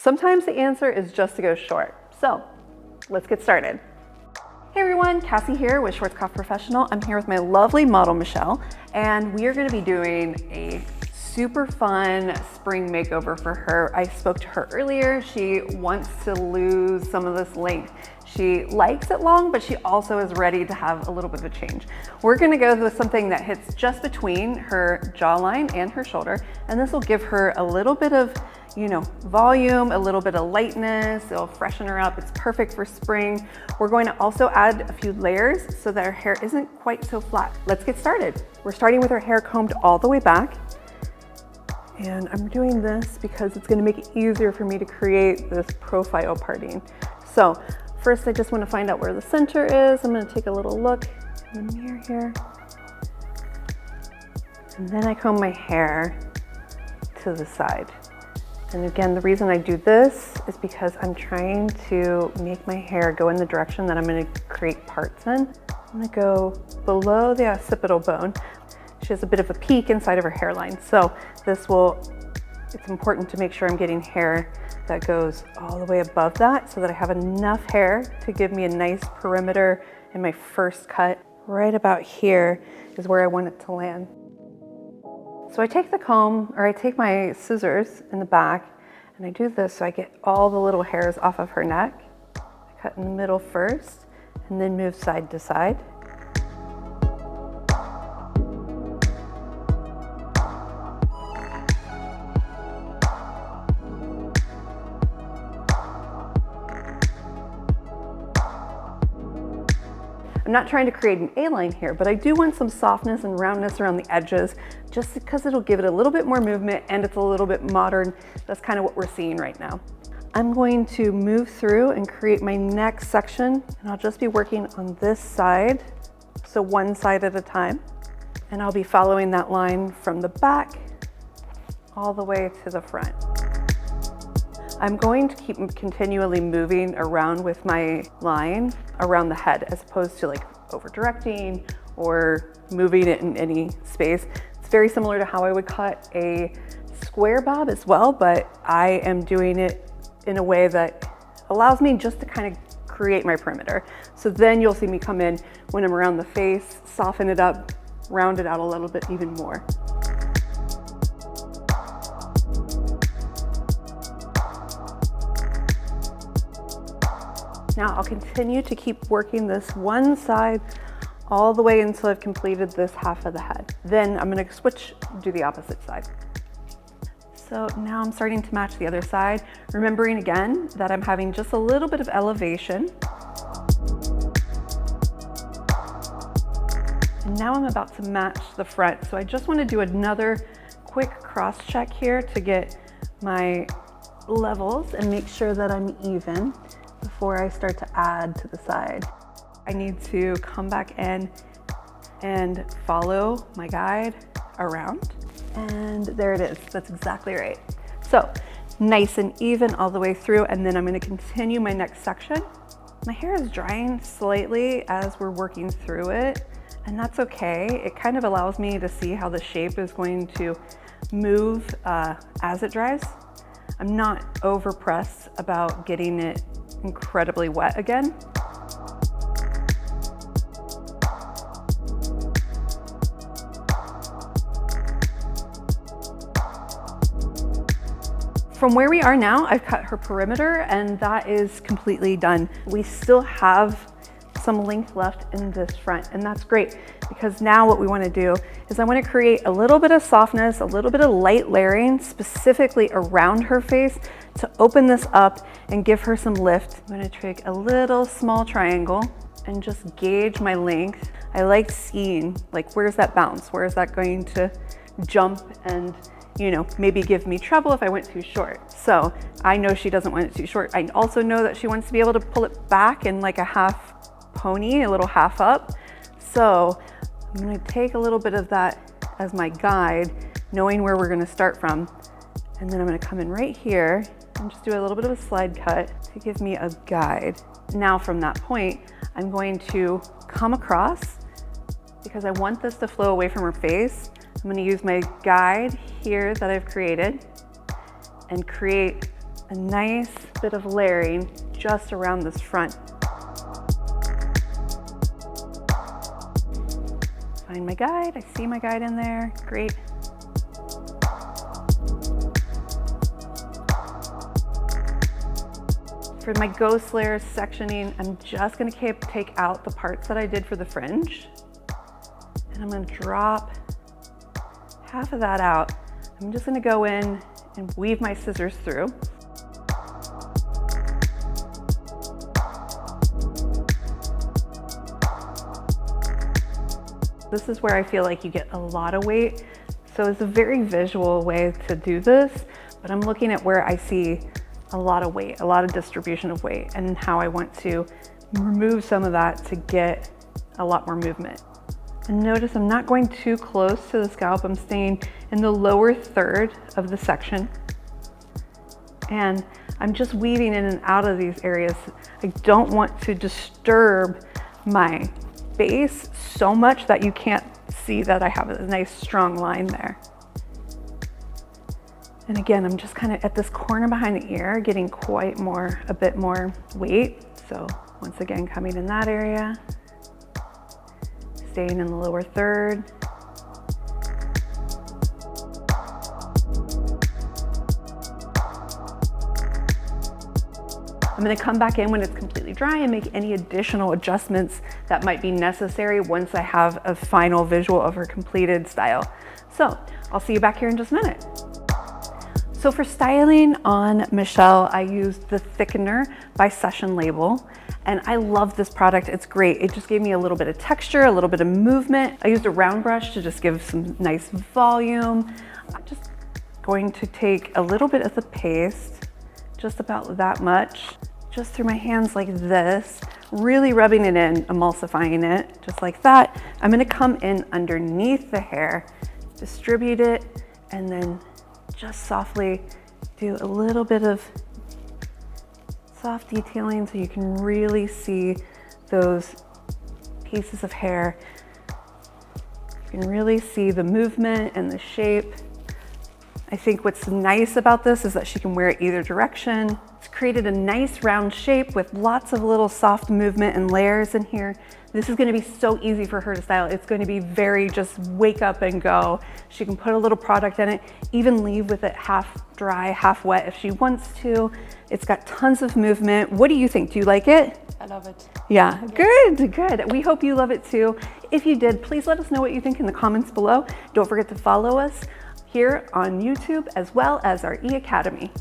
Sometimes the answer is just to go short. So let's get started. Hey everyone, Cassie here with Schwarzkopf Professional. I'm here with my lovely model, Michelle, and we are gonna be doing a super fun spring makeover for her. I spoke to her earlier. She wants to lose some of this length. She likes it long, but she also is ready to have a little bit of a change. We're gonna go with something that hits just between her jawline and her shoulder, and this will give her a little bit of, volume, a little bit of lightness. It'll freshen her up. It's perfect for spring. We're going to also add a few layers so that her hair isn't quite so flat. Let's get started. We're starting with her hair combed all the way back. And I'm doing this because it's gonna make it easier for me to create this profile parting. So first, I just wanna find out where the center is. I'm gonna take a little look in the mirror here. And then I comb my hair to the side. And again, the reason I do this is because I'm trying to make my hair go in the direction that I'm gonna create parts in. I'm gonna go below the occipital bone. She has a bit of a peak inside of her hairline. So it's important to make sure I'm getting hair that goes all the way above that so that I have enough hair to give me a nice perimeter in my first cut. Right about here is where I want it to land. So I take the comb, or I take my scissors in the back, and I do this so I get all the little hairs off of her neck. I cut in the middle first, and then move side to side. I'm not trying to create an A-line here, but I do want some softness and roundness around the edges just because it'll give it a little bit more movement and it's a little bit modern. That's kind of what we're seeing right now. I'm going to move through and create my next section, and I'll just be working on this side, so one side at a time. And I'll be following that line from the back all the way to the front. I'm going to keep continually moving around with my line around the head as opposed to like over directing or moving it in any space. It's very similar to how I would cut a square bob as well, but I am doing it in a way that allows me just to kind of create my perimeter. So then you'll see me come in when I'm around the face, soften it up, round it out a little bit even more. Now I'll continue to keep working this one side all the way until I've completed this half of the head. Then I'm gonna do the opposite side. So now I'm starting to match the other side, remembering again that I'm having just a little bit of elevation. And now I'm about to match the front. So I just wanna do another quick cross check here to get my levels and make sure that I'm even before I start to add to the side. I need to come back in and follow my guide around. And there it is, that's exactly right. So nice and even all the way through, and then I'm gonna continue my next section. My hair is drying slightly as we're working through it, and that's okay. It kind of allows me to see how the shape is going to move as it dries. I'm not over pressed about getting it incredibly wet again. From where we are now, I've cut her perimeter and that is completely done. We still have some length left in this front, and that's great because now what we want to do is I want to create a little bit of softness, a little bit of light layering specifically around her face to open this up and give her some lift. I'm going to take a little small triangle and just gauge my length. I like seeing like where's that bounce, where is that going to jump and maybe give me trouble if I went too short. So I know she doesn't want it too short. I also know that she wants to be able to pull it back in like a half pony, a little half up. So I'm gonna take a little bit of that as my guide, knowing where we're gonna start from. And then I'm gonna come in right here and just do a little bit of a slide cut to give me a guide. Now from that point, I'm going to come across because I want this to flow away from her face. I'm gonna use my guide here that I've created and create a nice bit of layering just around this front. Find my guide, I see my guide in there, great. For my ghost layer sectioning, I'm just gonna take out the parts that I did for the fringe. And I'm gonna drop half of that out. I'm just gonna go in and weave my scissors through. This is where I feel like you get a lot of weight. So it's a very visual way to do this, but I'm looking at where I see a lot of weight, a lot of distribution of weight, and how I want to remove some of that to get a lot more movement. And notice I'm not going too close to the scalp. I'm staying in the lower third of the section. And I'm just weaving in and out of these areas. I don't want to disturb my base so much that you can't see that I have a nice strong line there. And again, I'm just kind of at this corner behind the ear, getting a bit more weight. So once again, coming in that area, staying in the lower third. I'm gonna come back in when it's completely dry and make any additional adjustments that might be necessary once I have a final visual of her completed style. So I'll see you back here in just a minute. So for styling on Michelle, I used the Thickener by Session Label, and I love this product. It's great. It just gave me a little bit of texture, a little bit of movement. I used a round brush to just give some nice volume. I'm just going to take a little bit of the paste, just about that much, just through my hands like this, really rubbing it in, emulsifying it, just like that. I'm gonna come in underneath the hair, distribute it, and then just softly do a little bit of soft detailing so you can really see those pieces of hair. You can really see the movement and the shape. I think what's nice about this is that she can wear it either direction. It's created a nice round shape with lots of little soft movement and layers in here. This is gonna be so easy for her to style. It's gonna be very just wake up and go. She can put a little product in it, even leave with it half dry, half wet if she wants to. It's got tons of movement. What do you think? Do you like it? I love it. Yeah, good, good. We hope you love it too. If you did, please let us know what you think in the comments below. Don't forget to follow us here on YouTube as well as our E Academy.